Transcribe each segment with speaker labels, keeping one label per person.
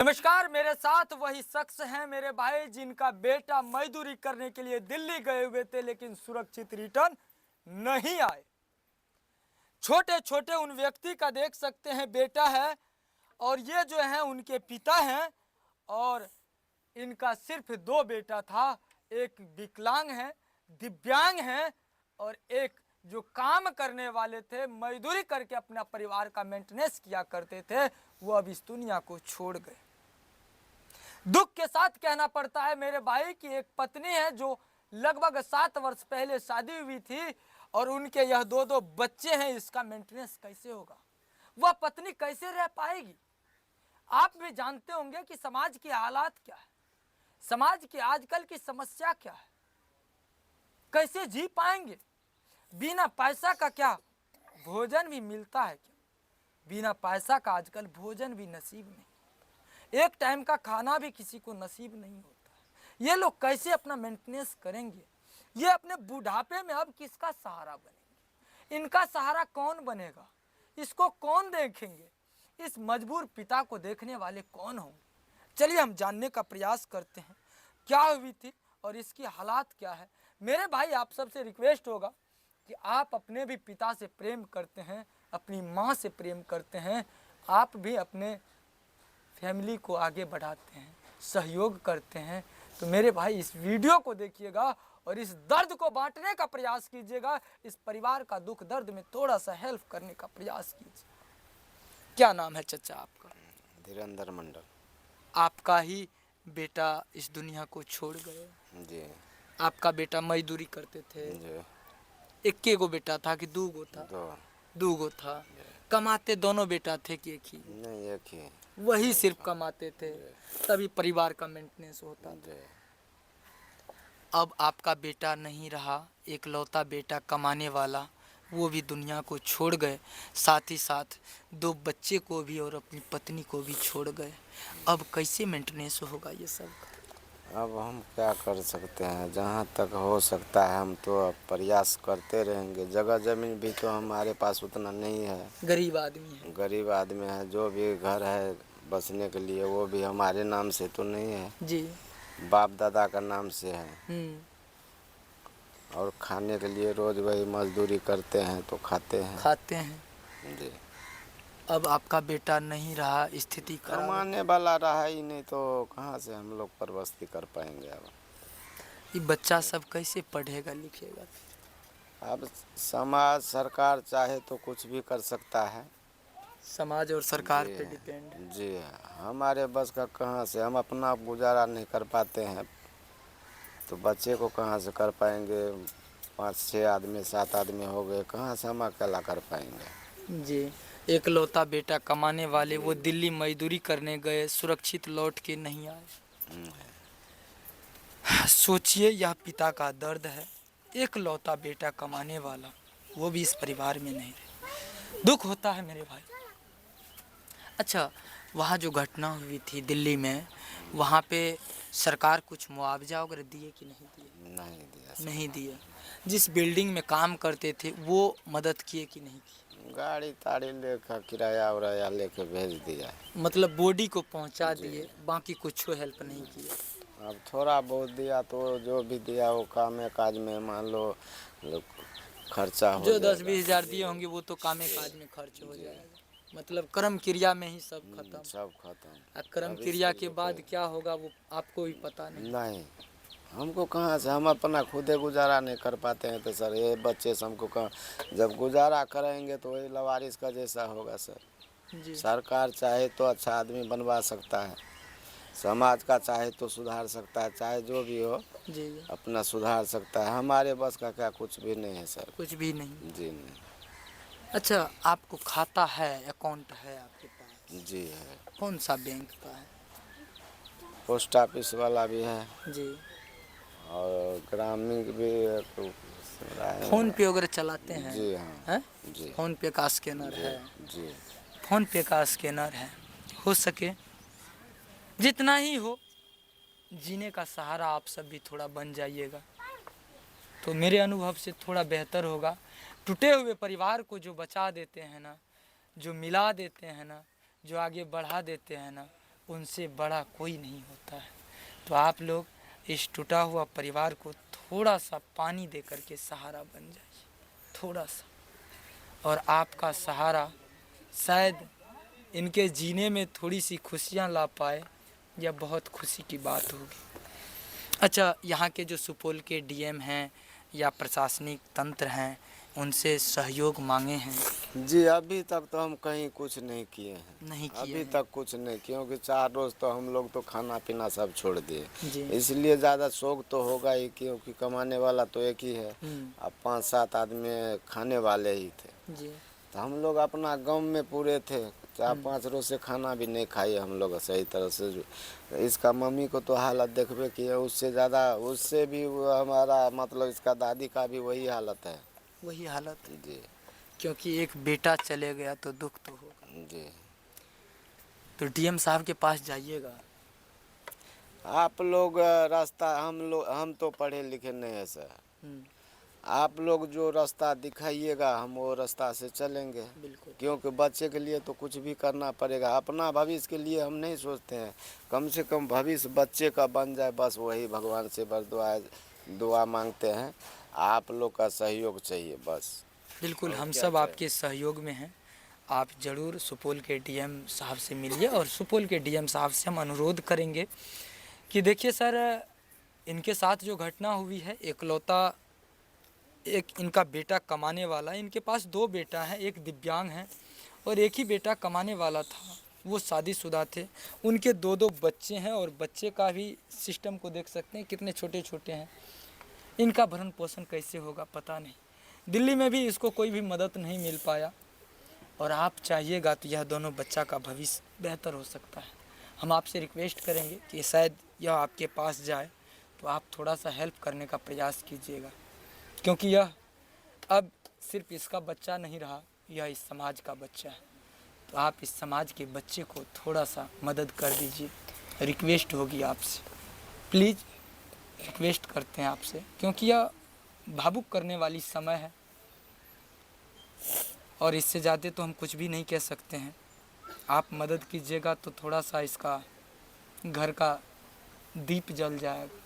Speaker 1: नमस्कार, मेरे साथ वही शख्स हैं मेरे भाई जिनका बेटा मजदूरी करने के लिए दिल्ली गए हुए थे लेकिन सुरक्षित रिटर्न नहीं आए। छोटे छोटे उन व्यक्ति का देख सकते हैं बेटा है और ये जो है उनके पिता हैं और इनका सिर्फ 2 बेटा था। एक विकलांग है, दिव्यांग है और एक जो काम करने वाले थे, मजदूरी करके अपना परिवार का मेंटेनेंस किया करते थे, वो अब इस दुनिया को छोड़ गए। दुख के साथ कहना पड़ता है मेरे भाई कि एक पत्नी है जो लगभग 7 वर्ष पहले शादी हुई थी और उनके यह 2 बच्चे हैं। इसका मेंटेनेंस कैसे होगा? वह पत्नी कैसे रह पाएगी? आप भी जानते होंगे कि समाज की हालात क्या है, समाज की आजकल की समस्या क्या है, कैसे जी पाएंगे? बिना पैसा का क्या भोजन भी मिलता है क्या? बिना पैसा का आजकल भोजन भी नसीब नहीं, एक टाइम का खाना भी किसी को नसीब नहीं होता है। ये लोग कैसे अपना मेंटेनेंस करेंगे? ये अपने बुढ़ापे में अब किसका सहारा बनेंगे? इनका सहारा कौन बनेगा? इसको कौन देखेंगे? इस मजबूर पिता को देखने वाले कौन होंगे? चलिए हम जानने का प्रयास करते हैं क्या हुई थी और इसकी हालात क्या है। मेरे भाई, आप सबसे रिक्वेस्ट होगा कि आप अपने भी पिता से प्रेम करते हैं, अपनी माँ से प्रेम करते हैं, आप भी अपने फैमिली को आगे बढ़ाते हैं, सहयोग करते हैं, तो मेरे भाई इस वीडियो को देखिएगा और इस दर्द को बांटने का प्रयास कीजिएगा। इस परिवार का दुख दर्द में थोड़ा सा हेल्प करने का प्रयास कीजिए। क्या नाम है चचा आपका?
Speaker 2: धीरेन्द्र मंडल।
Speaker 1: आपका ही बेटा इस दुनिया को छोड़ गए।
Speaker 2: जी
Speaker 1: आपका बेटा मजदूरी करते थे।
Speaker 2: जी।
Speaker 1: एक गो बेटा था कि 2 गो था? 2 गो था। कमाते दोनों बेटा थे कि एक ही?
Speaker 2: नहीं, एक ही।
Speaker 1: वही सिर्फ कमाते थे, तभी परिवार का मेंटेनेंस होता था। अब आपका बेटा नहीं रहा, एकलौता बेटा कमाने वाला, वो भी दुनिया को छोड़ गए, साथ ही साथ 2 बच्चे को भी और अपनी पत्नी को भी छोड़ गए। अब कैसे मेंटेनेंस होगा ये सब?
Speaker 2: अब हम क्या कर सकते हैं? जहाँ तक हो सकता है हम तो अब प्रयास करते रहेंगे। जगह ज़मीन भी तो हमारे पास उतना नहीं है,
Speaker 1: गरीब आदमी है।
Speaker 2: गरीब आदमी है। जो भी घर है बसने के लिए वो भी हमारे नाम से तो नहीं है
Speaker 1: जी।
Speaker 2: बाप दादा का नाम से है। और खाने के लिए रोज़ वही मजदूरी करते हैं तो खाते हैं। जी।
Speaker 1: अब आपका बेटा नहीं रहा, स्थिति खराब।
Speaker 2: कमाने वाला रहा ही नहीं तो कहाँ से हम लोग परवस्ती कर पाएंगे? अब
Speaker 1: ये बच्चा सब कैसे पढ़ेगा लिखेगा?
Speaker 2: अब समाज सरकार चाहे तो कुछ भी कर सकता है।
Speaker 1: समाज और सरकार
Speaker 2: जी
Speaker 1: पे
Speaker 2: हाँ,
Speaker 1: डिपेंड।
Speaker 2: जी हाँ। हमारे बस का कहाँ से? हम अपना गुजारा नहीं कर पाते हैं तो बच्चे को कहाँ से कर पाएंगे? 5-6 आदमी 7 आदमी हो गए, कहाँ से हम अकेला कर पाएंगे?
Speaker 1: जी। एकलौता बेटा कमाने वाले वो दिल्ली मजदूरी करने गए, सुरक्षित लौट के नहीं आए। सोचिए, यह पिता का दर्द है। एकलौता बेटा कमाने वाला, वो भी इस परिवार में नहीं रहे। दुख होता है मेरे भाई। अच्छा, वहाँ जो घटना हुई थी दिल्ली में, वहाँ पे सरकार कुछ मुआवजा वगैरह दिए कि नहीं दिए?
Speaker 2: नहीं दिया सर।
Speaker 1: नहीं दिया। जिस बिल्डिंग में काम करते थे वो मदद किए कि नहीं किए?
Speaker 2: गाड़ी ताड़ी लेकर किराया उराया लेके भेज दिया।
Speaker 1: मतलब बॉडी को पहुंचा दिए, बाकी कुछ हेल्प नहीं किए।
Speaker 2: अब थोड़ा बहुत दिया तो जो भी दिया वो काम काज में मान लो खर्चा हो
Speaker 1: जो
Speaker 2: जाएगा।
Speaker 1: 10-20 हज़ार दिए होंगे वो तो कामे काज में खर्च हो जाएगा। मतलब कर्म क्रिया में ही सब खत्म।
Speaker 2: सब खत्म।
Speaker 1: कर्म क्रिया के बाद क्या होगा वो आपको भी पता नहीं।
Speaker 2: नहीं, हमको कहाँ से? हम अपना खुदे गुजारा नहीं कर पाते हैं तो सर ये बच्चे से हमको कहाँ? जब गुजारा करेंगे तो वही लवारिस का जैसा होगा सर।
Speaker 1: जी।
Speaker 2: सरकार चाहे तो अच्छा आदमी बनवा सकता है, समाज का चाहे तो सुधार सकता है, चाहे जो भी हो
Speaker 1: जी।
Speaker 2: अपना सुधार सकता है। हमारे बस का क्या कुछ भी नहीं है सर।
Speaker 1: कुछ भी नहीं।
Speaker 2: जी नहीं।
Speaker 1: अच्छा, आपको खाता है, अकाउंट है आपके पास?
Speaker 2: जी है।
Speaker 1: कौन सा बैंक का है?
Speaker 2: पोस्ट ऑफिस वाला भी है
Speaker 1: जी।
Speaker 2: और ग्रामीण भी
Speaker 1: फोन पे वगैरह चलाते हैं?
Speaker 2: जी हाँ।
Speaker 1: है?
Speaker 2: जी।
Speaker 1: फोन पे का स्कैनर है?
Speaker 2: जी।
Speaker 1: फोन पे का स्कैनर है। हो सके जितना ही हो, जीने का सहारा आप सब भी थोड़ा बन जाइएगा तो मेरे अनुभव से थोड़ा बेहतर होगा। टूटे हुए परिवार को जो बचा देते हैं ना, जो मिला देते हैं ना, जो आगे बढ़ा देते हैं ना, उनसे बड़ा कोई नहीं होता है। तो आप लोग इस टूटा हुआ परिवार को थोड़ा सा पानी दे करके सहारा बन जाइए, थोड़ा सा, और आपका सहारा शायद इनके जीने में थोड़ी सी खुशियाँ ला पाए, यह बहुत खुशी की बात होगी। अच्छा, यहाँ के जो सुपौल के डीएम हैं या प्रशासनिक तंत्र हैं, उनसे सहयोग मांगे हैं?
Speaker 2: जी अभी तक तो हम कहीं कुछ नहीं किए हैं,
Speaker 1: नहीं किए
Speaker 2: अभी
Speaker 1: हैं।
Speaker 2: तक कुछ नहीं, क्योंकि 4 रोज़ तो हम लोग तो खाना पीना सब छोड़ दिए,
Speaker 1: जी।
Speaker 2: इसलिए ज़्यादा शौक तो होगा ही, क्योंकि कमाने वाला तो एक ही है। अब 5-7 आदमी खाने वाले ही थे,
Speaker 1: जी।
Speaker 2: तो हम लोग अपना गम में पूरे थे। 4-5 रोज से खाना भी नहीं खाई हम लोग सही तरह से। इसका मम्मी को तो हालत देखबे की है, उससे ज़्यादा, उससे भी वो हमारा मतलब इसका दादी का भी वही हालत है।
Speaker 1: वही हालत है,
Speaker 2: जी
Speaker 1: क्योंकि एक बेटा चले गया तो दुख तो होगा।
Speaker 2: जी।
Speaker 1: तो डीएम साहब के पास जाइएगा।
Speaker 2: आप लोग रास्ता, हम तो पढ़े लिखे नहीं है सर,
Speaker 1: हम्म,
Speaker 2: आप लोग जो रास्ता दिखाइएगा हम वो रास्ता से चलेंगे,
Speaker 1: बिल्कुल।
Speaker 2: क्योंकि बच्चे के लिए तो कुछ भी करना पड़ेगा। अपना भविष्य के लिए हम नहीं सोचते हैं, कम से कम भविष्य बच्चे का बन जाए, बस वही भगवान से बस दुआ मांगते हैं। आप लोग का सहयोग चाहिए बस।
Speaker 1: बिल्कुल,
Speaker 2: और
Speaker 1: हम
Speaker 2: क्या
Speaker 1: सब
Speaker 2: चाहिए?
Speaker 1: आपके सहयोग में हैं। आप ज़रूर सुपौल के डीएम साहब से मिलिए, और सुपौल के डीएम साहब से हम अनुरोध करेंगे कि देखिए सर, इनके साथ जो घटना हुई है, इकलौता एक इनका बेटा कमाने वाला है। इनके पास 2 बेटा हैं, एक दिव्यांग है और एक ही बेटा कमाने वाला था। वो शादीशुदा थे, उनके 2-2 बच्चे हैं, और बच्चे का भी सिस्टम को देख सकते हैं कितने छोटे छोटे हैं। इनका भरण पोषण कैसे होगा पता नहीं। दिल्ली में भी इसको कोई भी मदद नहीं मिल पाया, और आप चाहिएगा तो यह दोनों बच्चा का भविष्य बेहतर हो सकता है। हम आपसे रिक्वेस्ट करेंगे कि शायद यह आपके पास जाए तो आप थोड़ा सा हेल्प करने का प्रयास कीजिएगा, क्योंकि यह अब सिर्फ इसका बच्चा नहीं रहा, यह इस समाज का बच्चा है। तो आप इस समाज के बच्चे को थोड़ा सा मदद कर दीजिए, रिक्वेस्ट होगी आपसे, प्लीज़ रिक्वेस्ट करते हैं आपसे, क्योंकि यह भावुक करने वाली समय है, और इससे ज़्यादा तो हम कुछ भी नहीं कह सकते हैं। आप मदद कीजिएगा तो थोड़ा सा इसका घर का दीप जल जाएगा,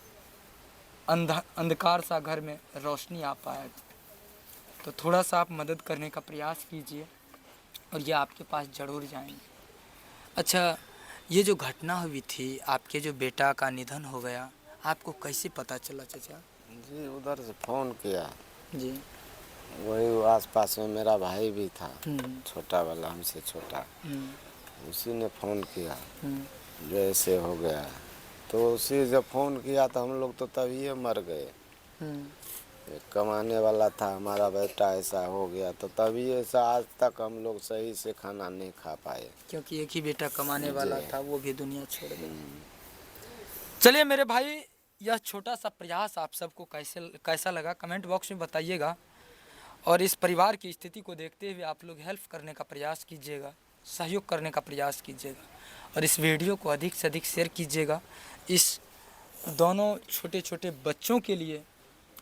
Speaker 1: अंधकार सा घर में रोशनी आ पाएगा। तो थोड़ा सा आप मदद करने का प्रयास कीजिए, और ये आपके पास ज़रूर जाएंगे। अच्छा, ये जो घटना हुई थी, आपके जो बेटा का निधन हो गया, आपको कैसे पता चला चाचा?
Speaker 2: जी उधर से फ़ोन किया,
Speaker 1: जी।
Speaker 2: वही आसपास में मेरा भाई भी था,
Speaker 1: हम्म,
Speaker 2: छोटा वाला, हमसे छोटा,
Speaker 1: हम्म,
Speaker 2: उसी ने फ़ोन किया
Speaker 1: हम्म,
Speaker 2: जो ऐसे हो गया। तो उसी जब फ़ोन किया तो हम लोग तो तभी मर गए।
Speaker 1: हम्म।
Speaker 2: एक कमाने वाला था, हमारा बेटा ऐसा हो गया, तो तभी ऐसा आज तक हम लोग सही से खाना नहीं खा पाए।
Speaker 1: क्योंकि एक ही बेटा कमाने वाला
Speaker 2: जी।
Speaker 1: था, वो भी दुनिया छोड़ गया। चलिए मेरे भाई, यह छोटा सा प्रयास आप सबको कैसा लगा कमेंट बॉक्स में बताइएगा, और इस परिवार की स्थिति को देखते हुए आप लोग हेल्प करने का प्रयास कीजिएगा, सहयोग करने का प्रयास कीजिएगा, और इस वीडियो को अधिक से अधिक शेयर कीजिएगा। इस दोनों छोटे छोटे बच्चों के लिए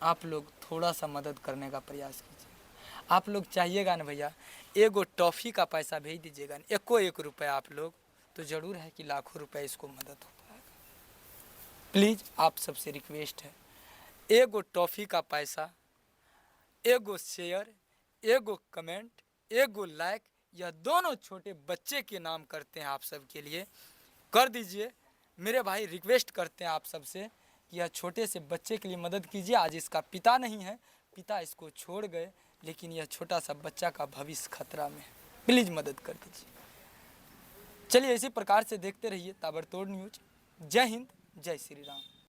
Speaker 1: आप लोग थोड़ा सा मदद करने का प्रयास कीजिएगा। आप लोग चाहिएगा ना भैया, एगो टॉफ़ी का पैसा भेज दीजिएगा ना, एक रुपये आप लोग, तो ज़रूर है कि लाखों रुपए इसको मदद हो पाएगा। प्लीज़ आप सबसे रिक्वेस्ट है, एगो टॉफ़ी का पैसा, एगो शेयर, एगो कमेंट, एगो लाइक, यह दोनों छोटे बच्चे के नाम करते हैं, आप सब के लिए कर दीजिए। मेरे भाई रिक्वेस्ट करते हैं आप सबसे कि यह छोटे से बच्चे के लिए मदद कीजिए। आज इसका पिता नहीं है, पिता इसको छोड़ गए, लेकिन यह छोटा सा बच्चा का भविष्य खतरा में है, प्लीज़ मदद कर दीजिए। चलिए इसी प्रकार से देखते रहिए ताबड़तोड़ न्यूज। जय हिंद, जय श्री राम।